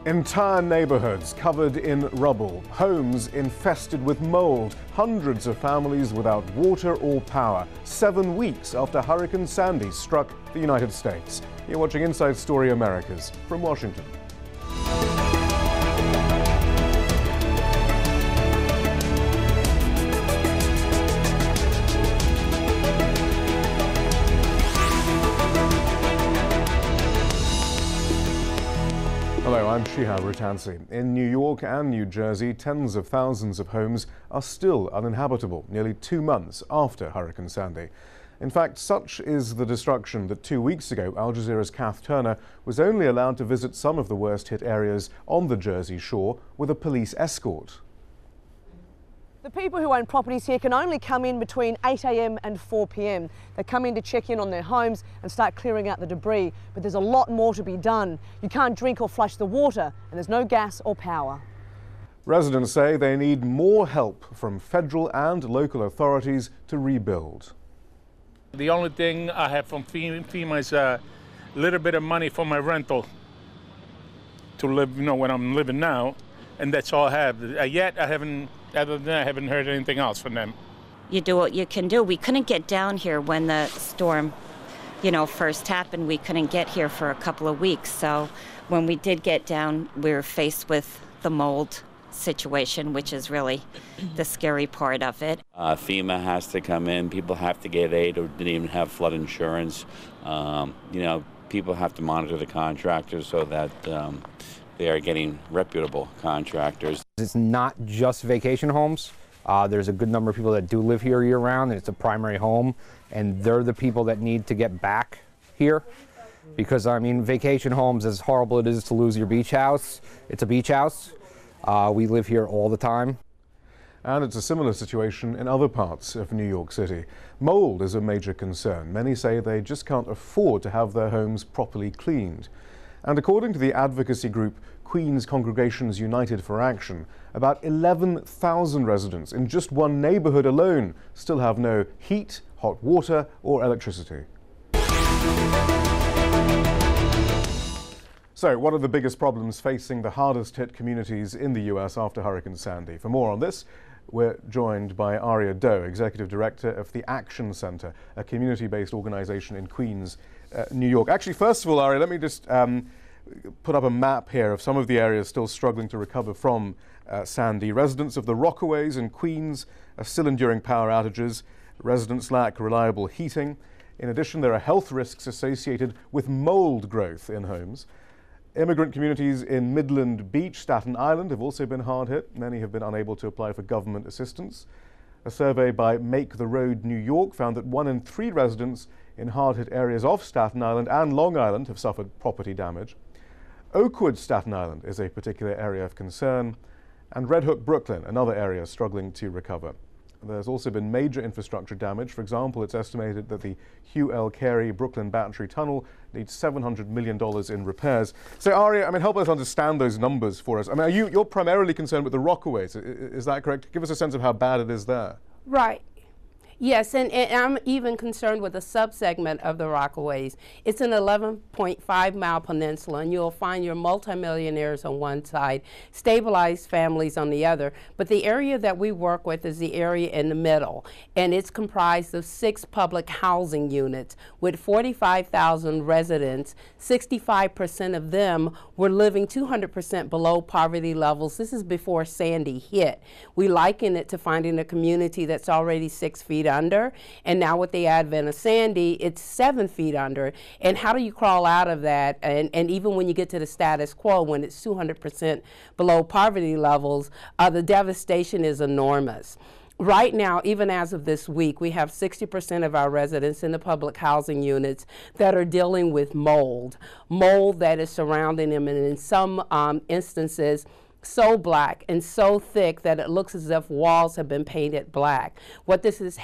Entire neighbourhoods covered in rubble, homes infested with mould, hundreds of families without water or power, 7 weeks after Hurricane Sandy struck the United States. You're watching Inside Story Americas from Washington. Hello, I'm Shihab Rutansi. In New York and New Jersey, tens of thousands of homes are still uninhabitable, nearly 2 months after Hurricane Sandy. In fact, such is the destruction that 2 weeks ago, Al Jazeera's Kath Turner was only allowed to visit some of the worst-hit areas on the Jersey shore with a police escort. The people who own properties here can only come in between 8 a.m. and 4 p.m. They come in to check in on their homes and start clearing out the debris, but there's a lot more to be done. You can't drink or flush the water, and there's no gas or power. Residents say they need more help from federal and local authorities to rebuild. The only thing I have from FEMA is a little bit of money for my rental to live, when I'm living now, and that's all I have. Yet I haven't heard anything else from them. You do what you can do. We couldn't get down here when the storm, first happened. We couldn't get here for a couple of weeks. So when we did get down, we were faced with the mold situation, which is really the scary part of it. FEMA has to come in. People have to get aid or didn't even have flood insurance. People have to monitor the contractors so that they are getting reputable contractors. It's not just vacation homes. There's a good number of people that do live here year-round, and it's a primary home, and they're the people that need to get back here. Because, vacation homes, as horrible it is to lose your beach house, it's a beach house. We live here all the time. And it's a similar situation in other parts of New York City. Mold is a major concern. Many say they just can't afford to have their homes properly cleaned. And according to the advocacy group Queens Congregations United for Action, about 11,000 residents in just one neighbourhood alone still have no heat, hot water or electricity. So, what are the biggest problems facing the hardest hit communities in the US after Hurricane Sandy? For more on this, we're joined by Aria Doe, Executive Director of the Action Center, a community-based organization in Queens, New York. Actually, first of all, Aria, let me just put up a map here of some of the areas still struggling to recover from Sandy. Residents of the Rockaways in Queens are still enduring power outages. Residents lack reliable heating. In addition, there are health risks associated with mold growth in homes. Immigrant communities in Midland Beach, Staten Island have also been hard hit. Many have been unable to apply for government assistance. A survey by Make the Road New York found that 1 in 3 residents in hard-hit areas of Staten Island and Long Island have suffered property damage. Oakwood, Staten Island is a particular area of concern, and Red Hook, Brooklyn, another area struggling to recover. There's also been major infrastructure damage. For example, it's estimated that the Hugh L. Carey Brooklyn Battery Tunnel needs $700 million in repairs. So, Aria, help us understand those numbers for us. You're primarily concerned with the Rockaways. Is that correct? Give us a sense of how bad it is there. Right. Yes, and I'm even concerned with a subsegment of the Rockaways. It's an 11.5-mile peninsula, and you'll find your multimillionaires on one side, stabilized families on the other. But the area that we work with is the area in the middle, and it's comprised of 6 public housing units with 45,000 residents. 65% of them were living 200% below poverty levels. This is before Sandy hit. We liken it to finding a community that's already 6 feet under, and now with the advent of Sandy, it's 7 feet under. And how do you crawl out of that? And even when you get to the status quo, when it's 200% below poverty levels, the devastation is enormous. Right now, even as of this week, we have 60% of our residents in the public housing units that are dealing with mold that is surrounding them, and in some instances, so black and so thick that it looks as if walls have been painted black. What this is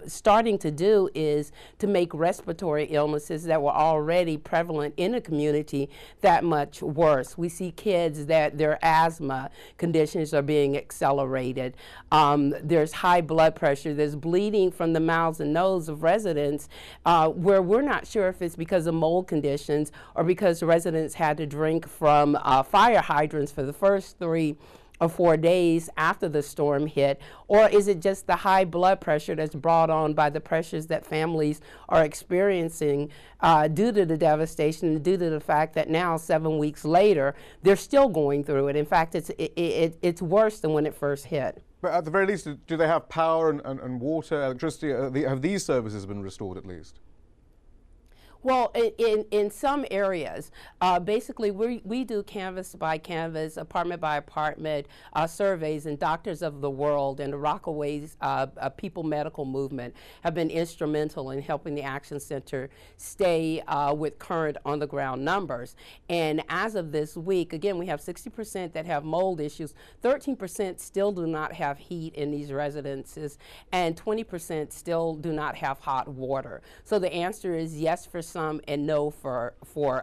starting to do is to make respiratory illnesses that were already prevalent in the community that much worse. We see kids that their asthma conditions are being accelerated. There's high blood pressure. There's bleeding from the mouths and nose of residents where we're not sure if it's because of mold conditions or because residents had to drink from fire hydrants for the first 3 or 4 days after the storm hit, or is it just the high blood pressure that's brought on by the pressures that families are experiencing due to the devastation and due to the fact that now 7 weeks later they're still going through it. In fact, it's worse than when it first hit. But at the very least, do they have power and water, electricity? Have these services been restored at least? Well, in some areas, basically we do canvas by canvas, apartment by apartment surveys, and Doctors of the World and the Rockaways People Medical Movement have been instrumental in helping the Action Center stay with current on-the-ground numbers. And as of this week, again, we have 60% that have mold issues, 13% still do not have heat in these residences, and 20% still do not have hot water. So the answer is yes for some and no for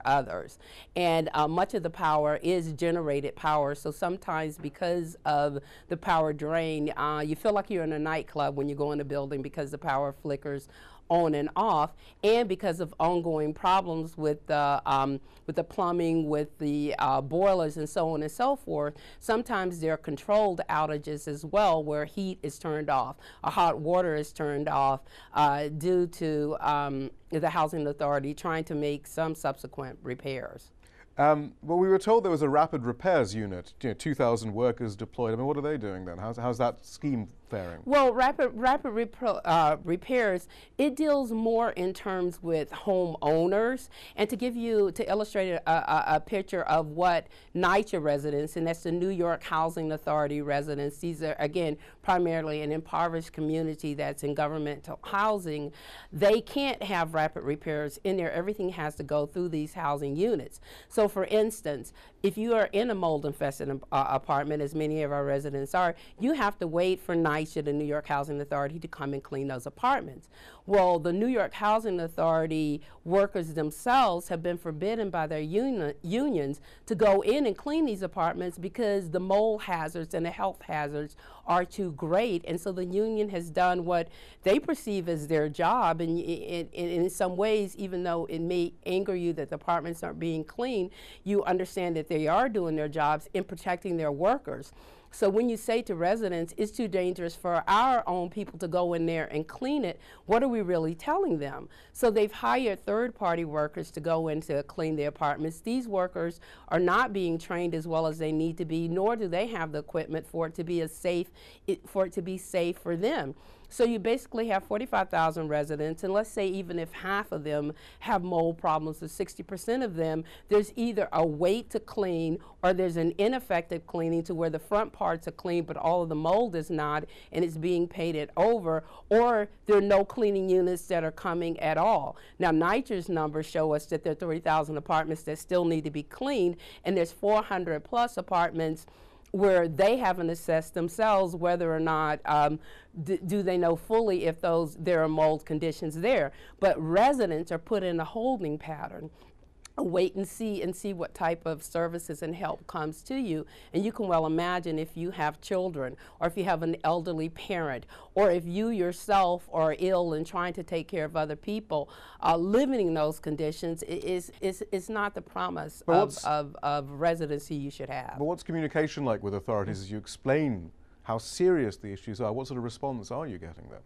others. And much of the power is generated power, so sometimes because of the power drain, you feel like you're in a nightclub when you go in a building because the power flickers on and off, and because of ongoing problems with the plumbing, with the boilers, and so on and so forth. Sometimes there are controlled outages as well, where heat is turned off, or hot water is turned off due to the Housing Authority trying to make some subsequent repairs. Well, we were told there was a rapid repairs unit, 2,000 workers deployed. I mean, what are they doing then? How's that scheme faring? Well, rapid repairs, it deals more in terms with homeowners. And to illustrate a picture of what NYCHA residents, and that's the New York Housing Authority residents, these are, again, primarily an impoverished community that's in governmental housing, they can't have rapid repairs in there. Everything has to go through these housing units. So for instance, if you are in a mold-infested apartment, as many of our residents are, you have to wait for NYCHA, the New York Housing Authority, to come and clean those apartments. Well, the New York Housing Authority workers themselves have been forbidden by their unions to go in and clean these apartments because the mold hazards and the health hazards are too great. And so the union has done what they perceive as their job. And in some ways, even though it may anger you that the apartments aren't being cleaned, you understand that they are doing their jobs in protecting their workers. So when you say to residents, it's too dangerous for our own people to go in there and clean it, what are we really telling them? So they've hired third-party workers to go in to clean the apartments. These workers are not being trained as well as they need to be, nor do they have the equipment for it to be safe for them. So you basically have 45,000 residents, and let's say even if half of them have mold problems, or 60% of them, there's either a wait to clean or there's an ineffective cleaning to where the front parts are clean but all of the mold is not and it's being painted over, or there are no cleaning units that are coming at all. Now NYCHA's numbers show us that there are 30,000 apartments that still need to be cleaned, and there's 400 plus apartments where they haven't assessed themselves whether or not do they know fully if there are mold conditions there. But residents are put in a holding pattern, wait and see what type of services and help comes to you. And you can well imagine if you have children, or if you have an elderly parent, or if you yourself are ill and trying to take care of other people, living in those conditions is not the promise of residency you should have. But what's communication like with authorities as you explain how serious the issues are? What sort of response are you getting then?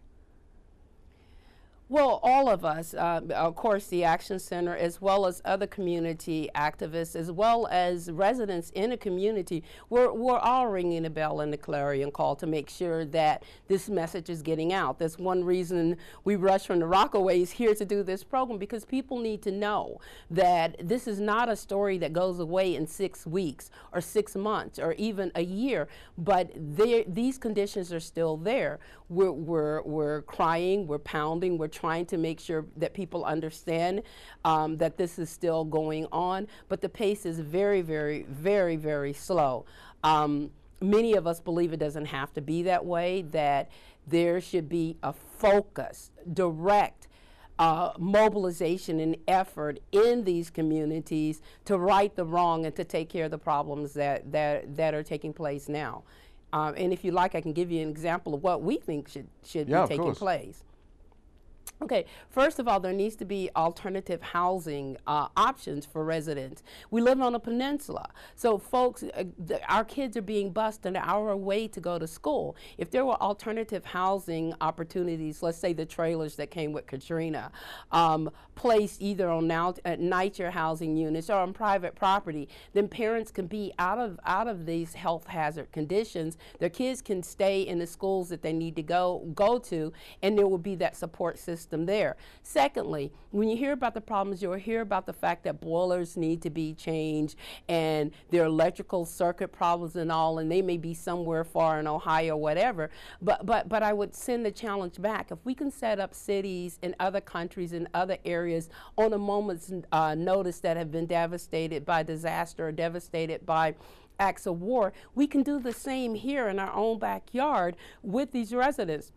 Well, all of us, of course, the Action Center, as well as other community activists, as well as residents in the community, we're all ringing a bell and the clarion call to make sure that this message is getting out. That's one reason we rush from the Rockaways here to do this program, because people need to know that this is not a story that goes away in 6 weeks or 6 months or even a year, but these conditions are still there. We're crying, we're pounding, we're trying to make sure that people understand that this is still going on, but the pace is very, very, very, very slow. Many of us believe it doesn't have to be that way, that there should be a focused, direct mobilization and effort in these communities to right the wrong and to take care of the problems that are taking place now. And if you like, I can give you an example of what we think should be taking place. Okay, first of all, there needs to be alternative housing options for residents. We live on a peninsula, so folks, our kids are being bused an hour away to go to school. If there were alternative housing opportunities, let's say the trailers that came with Katrina, placed either on NYCHA housing units or on private property, then parents can be out of these health hazard conditions. Their kids can stay in the schools that they need to go to, and there will be that support system there. Secondly, when you hear about the problems, you'll hear about the fact that boilers need to be changed and there are electrical circuit problems and all, and they may be somewhere far in Ohio or whatever. But I would send the challenge back. If we can set up cities in other countries and other areas on a moment's notice that have been devastated by disaster or devastated by acts of war, we can do the same here in our own backyard with these residents.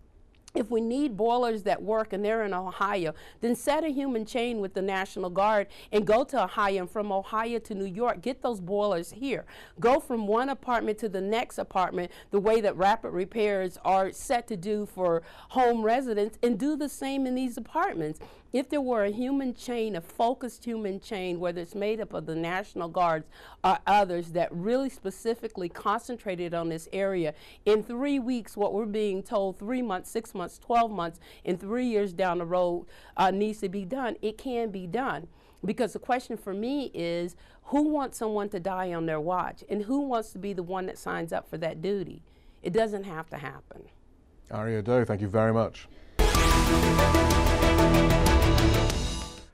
If we need boilers that work and they're in Ohio, then set a human chain with the National Guard and go to Ohio, and from Ohio to New York, get those boilers here. Go from one apartment to the next apartment the way that rapid repairs are set to do for home residents, and do the same in these apartments. If there were a human chain, a focused human chain, whether it's made up of the National Guards or others that really specifically concentrated on this area, in 3 weeks, what we're being told 3 months, 6 months, 12 months, and 3 years down the road needs to be done, it can be done. Because the question for me is, who wants someone to die on their watch? And who wants to be the one that signs up for that duty? It doesn't have to happen. Aria Doe, thank you very much.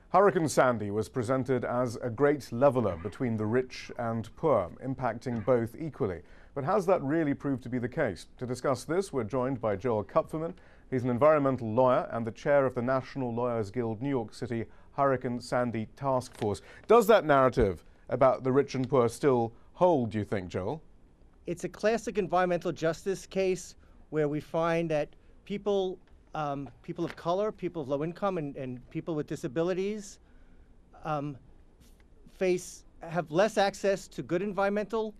Hurricane Sandy was presented as a great leveler between the rich and poor, impacting both equally. But has that really proved to be the case? To discuss this, we're joined by Joel Kupferman. He's an environmental lawyer and the chair of the National Lawyers Guild New York City Hurricane Sandy Task Force. Does that narrative about the rich and poor still hold, do you think, Joel? It's a classic environmental justice case where we find that people of color, people of low income, and people with disabilities have less access to good environmental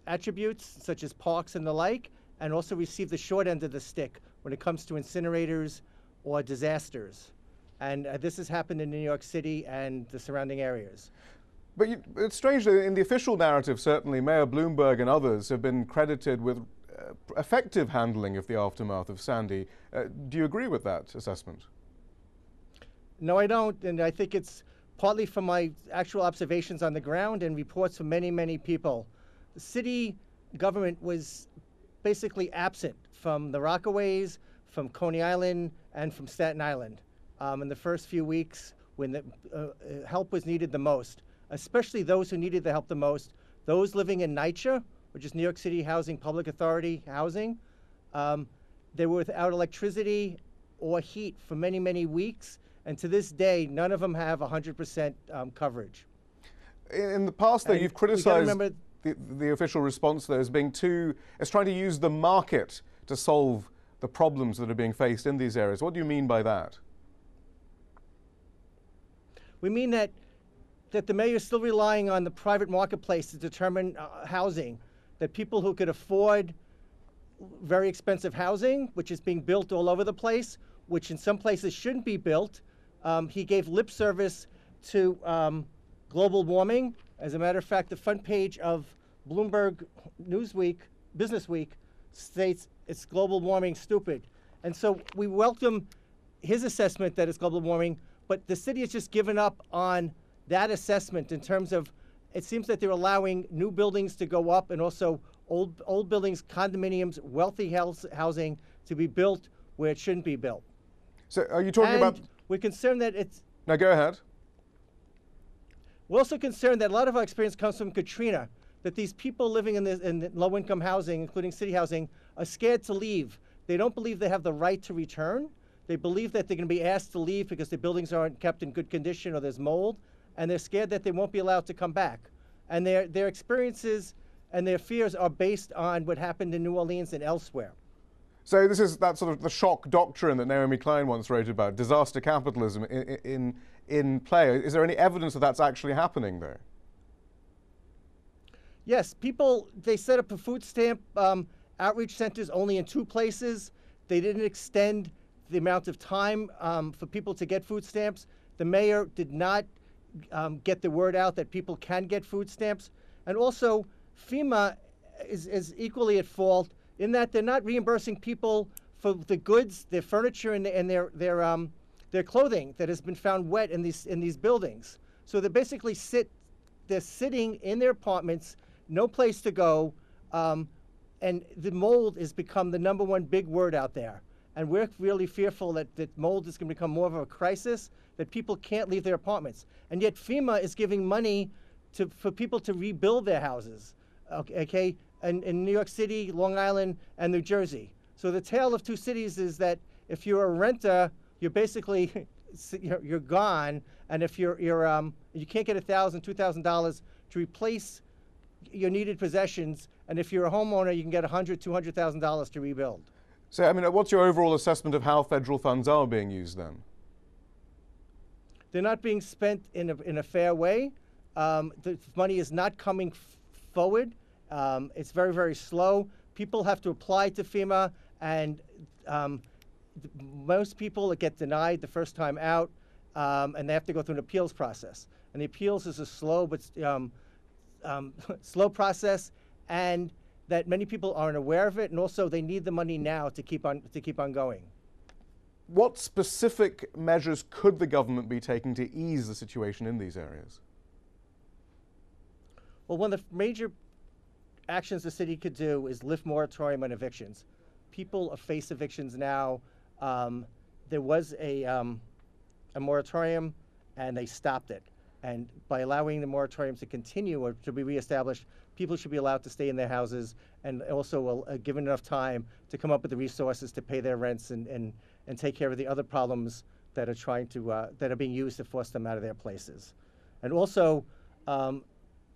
attributes, such as parks and the like, and also receive the short end of the stick when it comes to incinerators or disasters. And this has happened in New York City and the surrounding areas. But it's strange that in the official narrative, certainly, Mayor Bloomberg and others have been credited with effective handling of the aftermath of Sandy. Do you agree with that assessment? No, I don't, and I think it's partly from my actual observations on the ground and reports from many, many people. The city government was basically absent from the Rockaways, from Coney Island, and from Staten Island in the first few weeks when the help was needed the most, especially those who needed the help the most, those living in NYCHA, which is New York City Housing Public Authority housing. They were without electricity or heat for many, many weeks, and to this day, none of them have 100% coverage. In the past, though, you've criticized the official response, though, as being as trying to use the market to solve the problems that are being faced in these areas. What do you mean by that? We mean that the mayor is still relying on the private marketplace to determine housing, that people who could afford very expensive housing, which is being built all over the place, which in some places shouldn't be built. He gave lip service to global warming. As a matter of fact, the front page of Bloomberg Newsweek, Businessweek, states it's global warming stupid. And so we welcome his assessment that it's global warming, but the city has just given up on that assessment in terms of, it seems that they're allowing new buildings to go up and also old buildings, condominiums, wealthy housing to be built where it shouldn't be built. So are you talking about... We're concerned that it's... Now go ahead. We're also concerned that a lot of our experience comes from Katrina, that these people living in low-income housing, including city housing, are scared to leave. They don't believe they have the right to return. They believe that they're going to be asked to leave because the buildings aren't kept in good condition or there's mold, and they're scared that they won't be allowed to come back. And their experiences and their fears are based on what happened in New Orleans and elsewhere. So this is that sort of the shock doctrine that Naomi Klein once wrote about, disaster capitalism in play. Is there any evidence that that's actually happening, though? Yes, they set up a food stamp outreach centers only in 2 places. They didn't extend the amount of time for people to get food stamps. The mayor did not get the word out that people can get food stamps. And also, FEMA is equally at fault in that they're not reimbursing people for the goods, their furniture, and their clothing that has been found wet in these buildings. So they basically they're sitting in their apartments, no place to go, and the mold has become the #1 big word out there. And we're really fearful that mold is going to become more of a crisis, that people can't leave their apartments. And yet FEMA is giving money for people to rebuild their houses, okay, in New York City, Long Island, and New Jersey. So the tale of 2 cities is that if you're a renter, you're basically, you're gone. And if you can't get $1,000, $2,000 to replace your needed possessions. And if you're a homeowner, you can get $100,000, $200,000 to rebuild. So, I mean, what's your overall assessment of how federal funds are being used then? They're not being spent in a fair way. The money is not coming forward. It's very, very slow. People have to apply to FEMA, and most people get denied the first time out, and they have to go through an appeals process. And the appeals is a slow but slow process, and that many people aren't aware of it, and also they need the money now to keep on going. What specific measures could the government be taking to ease the situation in these areas? Well, one of the major actions the city could do is lift moratorium on evictions. People face evictions now. There was a moratorium, and they stopped it. And by allowing the moratorium to continue or to be reestablished, people should be allowed to stay in their houses, and also given enough time to come up with the resources to pay their rents and take care of the other problems that are being used to force them out of their places. And also,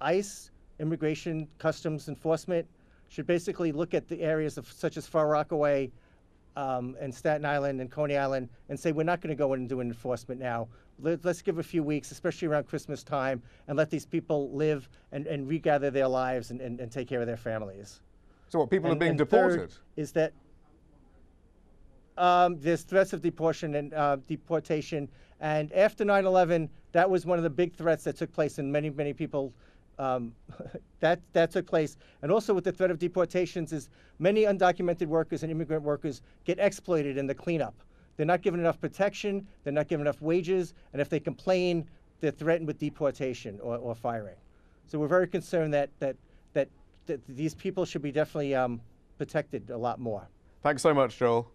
ICE, Immigration Customs Enforcement, should basically look at the areas such as Far Rockaway and Staten Island and Coney Island and say, we're not going to go in and do an enforcement now. Let's give a few weeks, especially around Christmas time, and let these people live and regather their lives and take care of their families. So what, people are being deported? Third is that there's threats of deportation, and after 9/11, that was one of the big threats that took place, and many people that took place. And also with the threat of deportations is many undocumented workers and immigrant workers get exploited in the cleanup. They're not given enough protection, they're not given enough wages, and if they complain, they're threatened with deportation or firing. So we're very concerned that these people should be definitely protected a lot more. Thanks so much, Joel.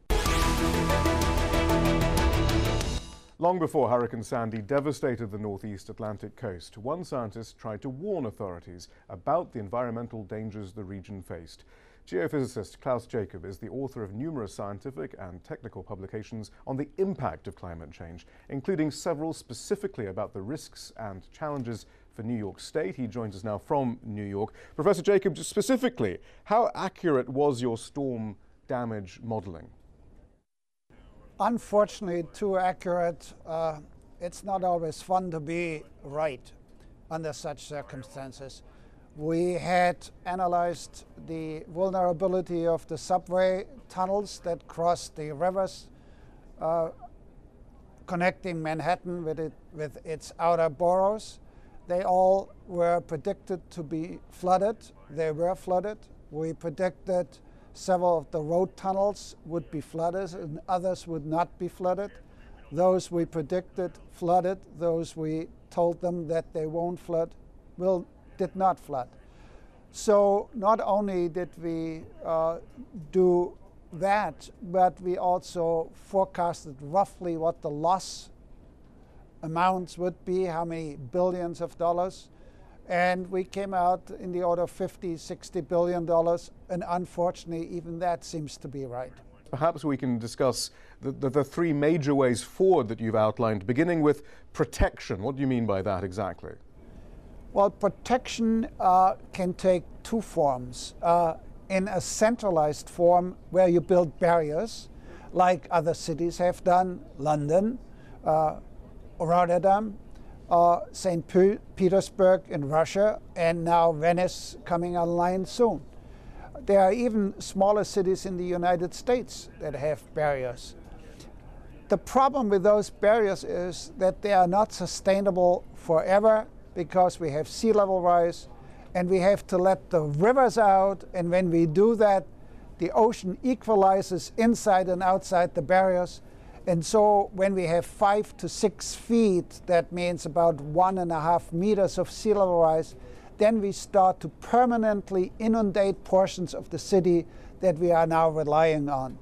Long before Hurricane Sandy devastated the northeast Atlantic coast, one scientist tried to warn authorities about the environmental dangers the region faced. Geophysicist Klaus Jacob is the author of numerous scientific and technical publications on the impact of climate change, including several specifically about the risks and challenges for New York State. He joins us now from New York. Professor Jacob, specifically, how accurate was your storm damage modeling? Unfortunately, too accurate. It's not always fun to be right under such circumstances. We had analyzed the vulnerability of the subway tunnels that cross the rivers connecting Manhattan with its outer boroughs. They all were predicted to be flooded. They were flooded. We predicted several of the road tunnels would be flooded and others would not be flooded. Those we predicted flooded. Those we told them that they won't flood did not flood. So not only did we do that, but we also forecasted roughly what the loss amounts would be, how many billions of dollars. And we came out in the order of $50, $60 billion, and unfortunately, even that seems to be right. Perhaps we can discuss the three major ways forward that you've outlined, beginning with protection. What do you mean by that exactly? Well, protection can take two forms. In a centralized form where you build barriers, like other cities have done, London, Rotterdam, St. Petersburg in Russia, and now Venice coming online soon. There are even smaller cities in the United States that have barriers. The problem with those barriers is that they are not sustainable forever because we have sea level rise and we have to let the rivers out, and when we do that, the ocean equalizes inside and outside the barriers. And so when we have 5 to 6 feet, that means about 1.5 meters of sea level rise, then we start to permanently inundate portions of the city that we are now relying on.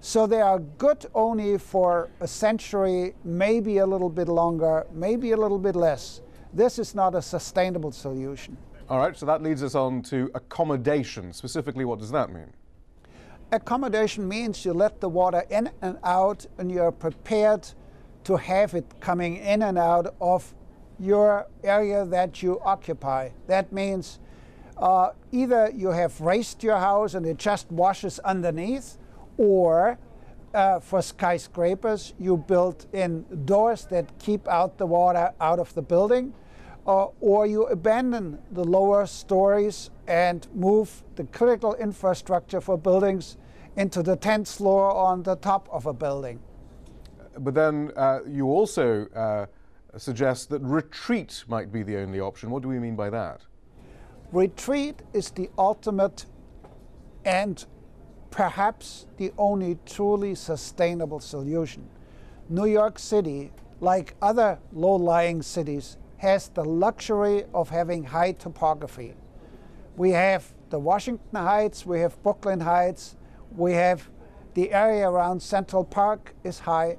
So they are good only for a century, maybe a little bit longer, maybe a little bit less. This is not a sustainable solution. All right, so that leads us on to accommodation. Specifically, what does that mean? Accommodation means you let the water in and out, and you're prepared to have it coming in and out of your area that you occupy. That means either you have raised your house and it just washes underneath, or for skyscrapers you built in doors that keep out the water out of the building, or you abandon the lower stories and move the critical infrastructure for buildings into the 10th floor on the top of a building. But then you also suggest that retreat might be the only option. What do we mean by that? Retreat is the ultimate and perhaps the only truly sustainable solution. New York City, like other low-lying cities, has the luxury of having high topography. We have the Washington Heights, we have Brooklyn Heights, we have the area around Central Park is high.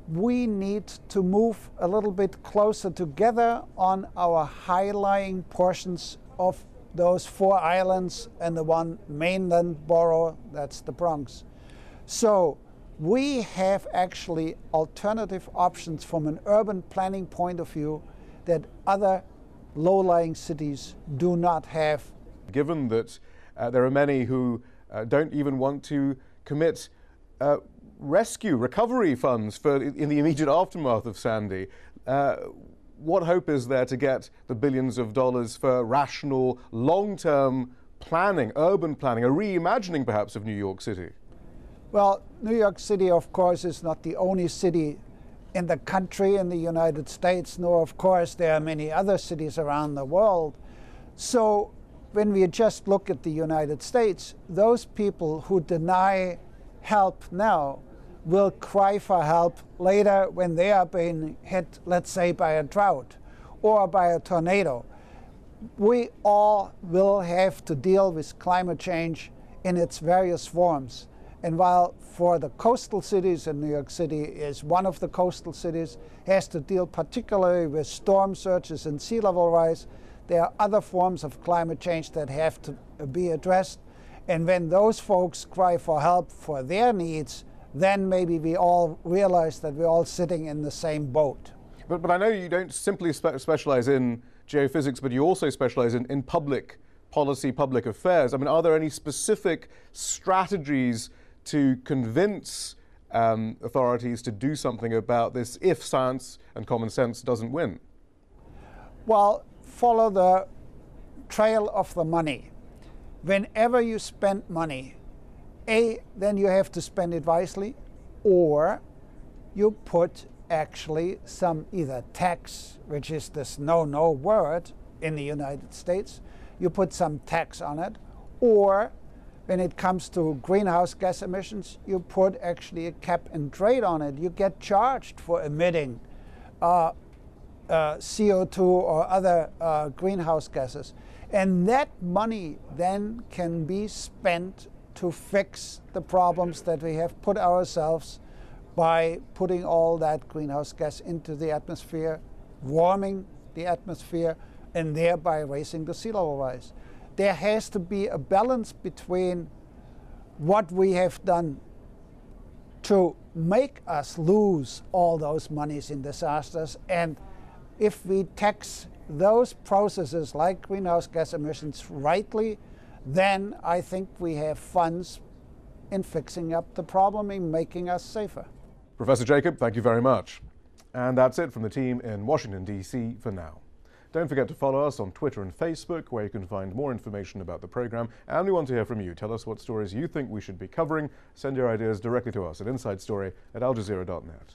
We need to move a little bit closer together on our high-lying portions of those 4 islands and the one mainland borough, that's the Bronx. So we have actually alternative options from an urban planning point of view that other low-lying cities do not have. Given that there are many who don't even want to commit recovery funds in the immediate aftermath of Sandy, what hope is there to get the billions of dollars for rational, long-term planning, urban planning, a reimagining perhaps of New York City? Well, New York City, of course, is not the only city in the country, in the United States, nor, of course, there are many other cities around the world. So when we just look at the United States, those people who deny help now will cry for help later when they are being hit, let's say, by a drought or by a tornado. We all will have to deal with climate change in its various forms. And while for the coastal cities, and New York City is one of the coastal cities, has to deal particularly with storm surges and sea level rise, there are other forms of climate change that have to be addressed. And when those folks cry for help for their needs, then maybe we all realize that we're all sitting in the same boat. But I know you don't simply specialize in geophysics, but you also specialize in public policy, public affairs. I mean, are there any specific strategies to convince authorities to do something about this if science and common sense doesn't win? Well, follow the trail of the money. Whenever you spend money, then you have to spend it wisely, or you put actually some either tax, which is this no word in the United States, you put some tax on it, or when it comes to greenhouse gas emissions, you put actually a cap and trade on it. You get charged for emitting CO2 or other greenhouse gases. And that money then can be spent to fix the problems that we have put ourselves by putting all that greenhouse gas into the atmosphere, warming the atmosphere, and thereby raising the sea level rise. There has to be a balance between what we have done to make us lose all those monies in disasters. And if we tax those processes like greenhouse gas emissions rightly, then I think we have funds in fixing up the problem and making us safer. Professor Jacob, thank you very much. And that's it from the team in Washington, D.C. for now. Don't forget to follow us on Twitter and Facebook, where you can find more information about the program. And we want to hear from you. Tell us what stories you think we should be covering. Send your ideas directly to us at insidestory@aljazeera.net.